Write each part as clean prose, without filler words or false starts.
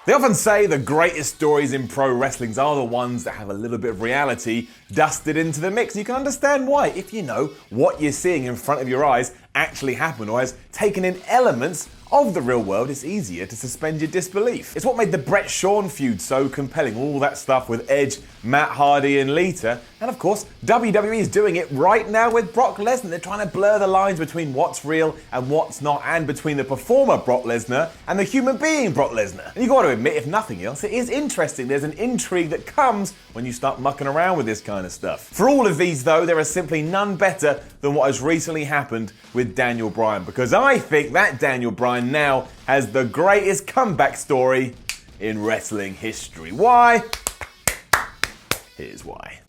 They often say the greatest stories in pro wrestling are the ones that have a little bit of reality dusted into the mix. You can understand why if you know what you're seeing in front of your eyes actually happened or has taken in elements of the real world. It's easier to suspend your disbelief. It's what made the Bret Shawn feud so compelling. All that stuff with Edge, Matt Hardy and Lita. And of course, WWE is doing it right now with Brock Lesnar. They're trying to blur the lines between what's real and what's not, and between the performer Brock Lesnar and the human being Brock Lesnar. And you've got to admit, if nothing else, it is interesting. There's an intrigue that comes when you start mucking around with this kind of stuff. For all of these though, there is simply none better than what has recently happened with Daniel Bryan, because I think that Daniel Bryan now has the greatest comeback story in wrestling history. Why? Here's why.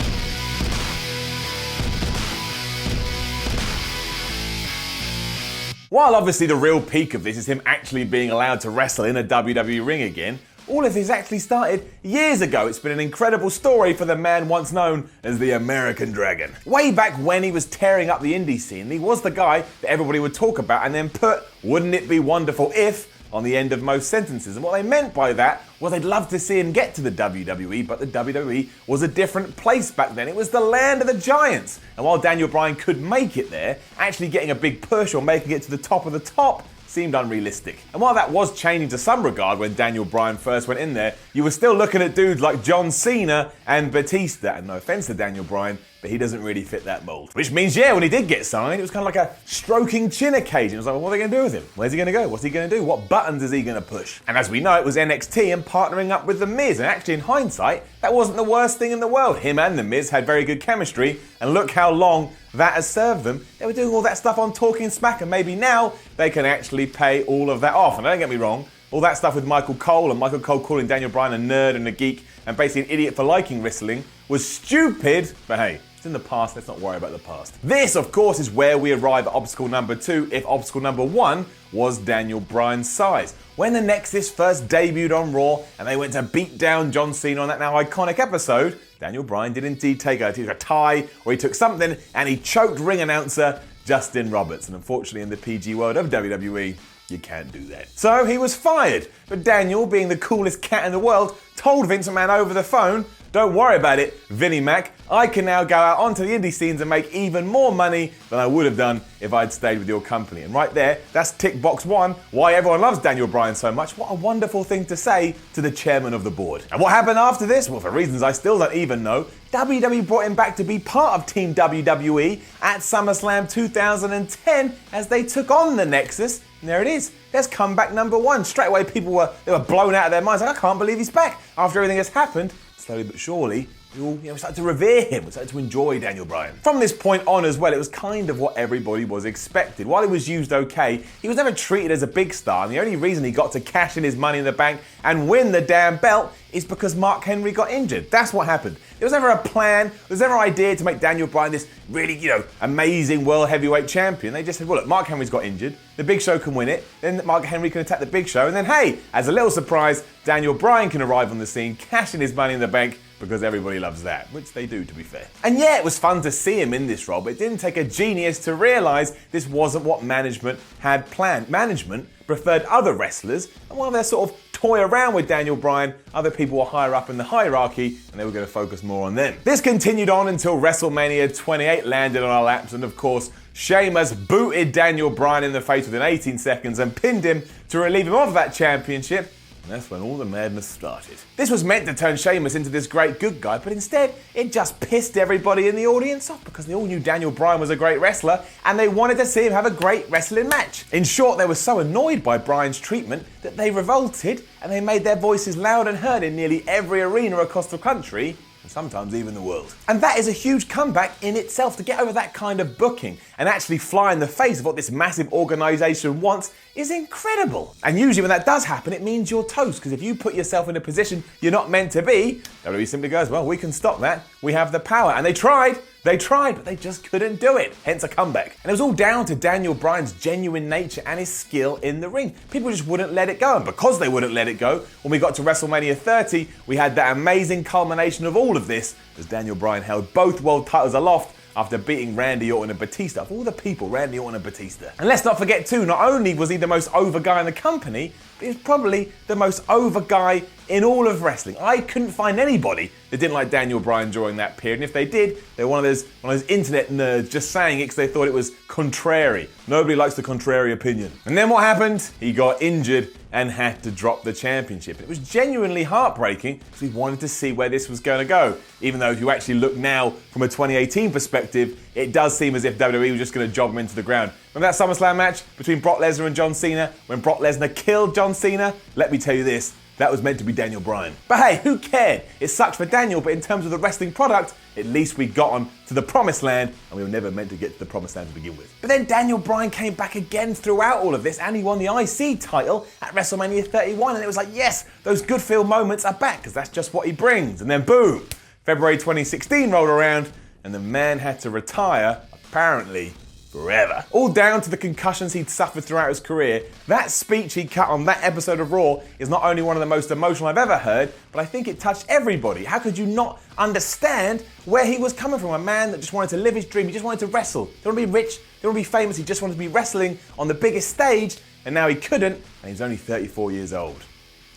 While obviously the real peak of this is him actually being allowed to wrestle in a WWE ring again, all of this actually started years ago. It's been an incredible story for the man once known as the American Dragon. Way back when he was tearing up the indie scene, he was the guy that everybody would talk about and then put "wouldn't it be wonderful if" on the end of most sentences. And what they meant by that was they'd love to see him get to the WWE, but the WWE was a different place back then. It was the land of the giants. And while Daniel Bryan could make it there, actually getting a big push or making it to the top of the top seemed unrealistic. And while that was changing to some regard when Daniel Bryan first went in there, you were still looking at dudes like John Cena and Batista. And no offense to Daniel Bryan, but he doesn't really fit that mold. Which means, yeah, when he did get signed, it was kind of like a stroking chin occasion. It was like, well, what are they going to do with him? Where's he going to go? What's he going to do? What buttons is he going to push? And as we know, it was NXT and partnering up with The Miz. And actually, in hindsight, that wasn't the worst thing in the world. Him and The Miz had very good chemistry, and look how long that has served them. They were doing all that stuff on Talking Smack, and maybe now they can actually pay all of that off. And don't get me wrong, all that stuff with Michael Cole and Michael Cole calling Daniel Bryan a nerd and a geek and basically an idiot for liking wrestling was stupid, but hey, it's in the past, let's not worry about the past. This, of course, is where we arrive at obstacle number 2, if obstacle number 1 was Daniel Bryan's size. When the Nexus first debuted on Raw and they went to beat down John Cena on that now iconic episode, Daniel Bryan did indeed take a tie, or he took something and he choked ring announcer Justin Roberts. And unfortunately in the PG world of WWE, you can't do that. So he was fired. But Daniel, being the coolest cat in the world, told Vince McMahon over the phone, "Don't worry about it, Vinnie Mac. I can now go out onto the indie scenes and make even more money than I would have done if I'd stayed with your company." And right there, that's tick box 1, why everyone loves Daniel Bryan so much. What a wonderful thing to say to the chairman of the board. And what happened after this? Well, for reasons I still don't even know, WWE brought him back to be part of Team WWE at SummerSlam 2010 as they took on the Nexus. And there it is. There's comeback number 1. Straight away, people were blown out of their minds. Like, I can't believe he's back. After everything that's happened, slowly but surely, we all started to revere him. We started to enjoy Daniel Bryan. From this point on as well, it was kind of what everybody was expected. While he was used okay, he was never treated as a big star. And the only reason he got to cash in his Money in the Bank and win the damn belt is because Mark Henry got injured. That's what happened. There was never a plan, there was never an idea to make Daniel Bryan this really, amazing world heavyweight champion. They just said, well, look, Mark Henry's got injured, the Big Show can win it, then Mark Henry can attack the Big Show, and then, hey, as a little surprise, Daniel Bryan can arrive on the scene, cash in his Money in the Bank, because everybody loves that, which they do, to be fair. And yeah, it was fun to see him in this role, but it didn't take a genius to realise this wasn't what management had planned. Management preferred other wrestlers, and while they're sort of toy around with Daniel Bryan, other people were higher up in the hierarchy, and they were going to focus more on them. This continued on until WrestleMania 28 landed on our laps, and of course, Sheamus booted Daniel Bryan in the face within 18 seconds and pinned him to relieve him of that championship. And that's when all the madness started. This was meant to turn Sheamus into this great good guy, but instead, it just pissed everybody in the audience off because they all knew Daniel Bryan was a great wrestler and they wanted to see him have a great wrestling match. In short, they were so annoyed by Bryan's treatment that they revolted and they made their voices loud and heard in nearly every arena across the country, and sometimes even the world. And that is a huge comeback in itself. To get over that kind of booking and actually fly in the face of what this massive organisation wants is incredible. And usually when that does happen, it means you're toast, because if you put yourself in a position you're not meant to be, WWE simply goes, well, we can stop that. We have the power. And they tried, but they just couldn't do it. Hence a comeback. And it was all down to Daniel Bryan's genuine nature and his skill in the ring. People just wouldn't let it go. And because they wouldn't let it go, when we got to WrestleMania 30, we had that amazing culmination of all of this as Daniel Bryan held both world titles aloft after beating Randy Orton and Batista. Of all the people, Randy Orton and Batista. And let's not forget too, not only was he the most over guy in the company, but he was probably the most over guy in all of wrestling. I couldn't find anybody that didn't like Daniel Bryan during that period, and if they did, they're one of those internet nerds just saying it because they thought it was contrary. Nobody likes the contrary opinion. And then what happened? He got injured and had to drop the championship. It was genuinely heartbreaking because we wanted to see where this was going to go. Even though if you actually look now from a 2018 perspective, it does seem as if WWE was just going to job him into the ground. Remember that SummerSlam match between Brock Lesnar and John Cena when Brock Lesnar killed John Cena? Let me tell you this, that was meant to be Daniel Bryan. But hey, who cared? It sucked for Daniel, but in terms of the wrestling product, at least we got on to the promised land, and we were never meant to get to the promised land to begin with. But then Daniel Bryan came back again throughout all of this, and he won the IC title at WrestleMania 31, and it was like, yes, those good feel moments are back, because that's just what he brings. And then boom, February 2016 rolled around, and the man had to retire, apparently, forever. All down to the concussions he'd suffered throughout his career. That speech he cut on that episode of Raw is not only one of the most emotional I've ever heard, but I think it touched everybody. How could you not understand where he was coming from? A man that just wanted to live his dream, he just wanted to wrestle. He didn't want to be rich, he didn't want to be famous, he just wanted to be wrestling on the biggest stage, and now he couldn't, and he's only 34 years old.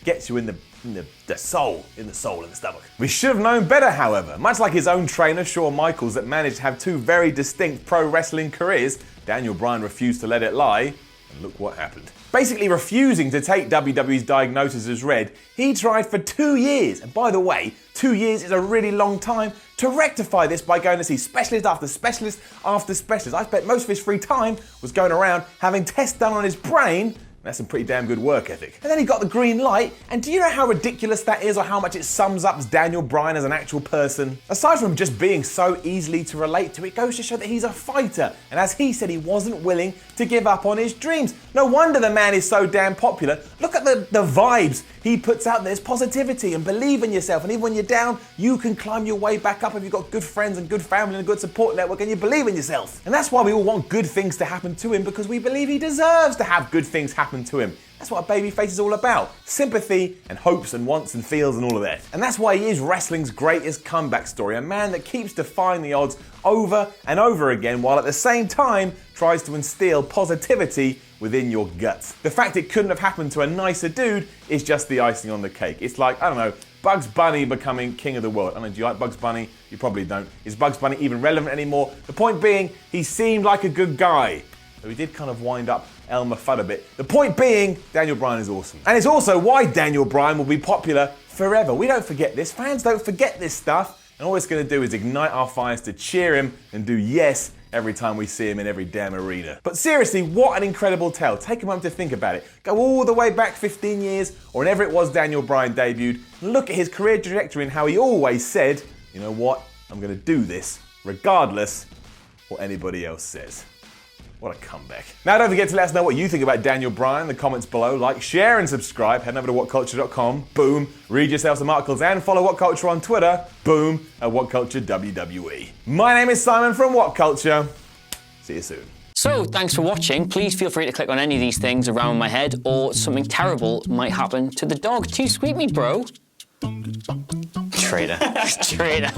Gets you in the soul, in the stomach. We should have known better, however. Much like his own trainer, Shawn Michaels, that managed to have two very distinct pro wrestling careers, Daniel Bryan refused to let it lie, and look what happened. Basically refusing to take WWE's diagnosis as read, he tried for 2 years, and by the way, 2 years is a really long time, to rectify this by going to see specialist after specialist after specialist. I bet most of his free time was going around having tests done on his brain. That's some pretty damn good work ethic. And then he got the green light, and do you know how ridiculous that is, or how much it sums up Daniel Bryan as an actual person? Aside from just being so easily to relate to, it goes to show that he's a fighter, and as he said, he wasn't willing to give up on his dreams. No wonder the man is so damn popular. Look at the vibes he puts out. There's positivity and believe in yourself, and even when you're down, you can climb your way back up if you've got good friends and good family and a good support network, and you believe in yourself. And that's why we all want good things to happen to him, because we believe he deserves to have good things happen to him. That's what a babyface is all about. Sympathy and hopes and wants and feels and all of that. And that's why he is wrestling's greatest comeback story. A man that keeps defying the odds over and over again, while at the same time tries to instill positivity within your guts. The fact it couldn't have happened to a nicer dude is just the icing on the cake. It's like, I don't know, Bugs Bunny becoming king of the world. I don't know, do you like Bugs Bunny? You probably don't. Is Bugs Bunny even relevant anymore? The point being, he seemed like a good guy. So he did kind of wind up Elmer Fudd a bit. The point being, Daniel Bryan is awesome. And it's also why Daniel Bryan will be popular forever. We don't forget this. Fans don't forget this stuff. And all it's going to do is ignite our fires to cheer him and do yes every time we see him in every damn arena. But seriously, what an incredible tale. Take a moment to think about it. Go all the way back 15 years, or whenever it was Daniel Bryan debuted, and look at his career trajectory and how he always said, you know what, I'm going to do this regardless what anybody else says. What a comeback. Now don't forget to let us know what you think about Daniel Bryan in the comments below. Like, share and subscribe. Head over to whatculture.com. Boom. Read yourself some articles and follow What Culture on Twitter. Boom. At What Culture WWE. My name is Simon from What Culture. See you soon. So, thanks for watching. Please feel free to click on any of these things around my head, or something terrible might happen to the dog. Too sweet me, bro. Traitor. Traitor.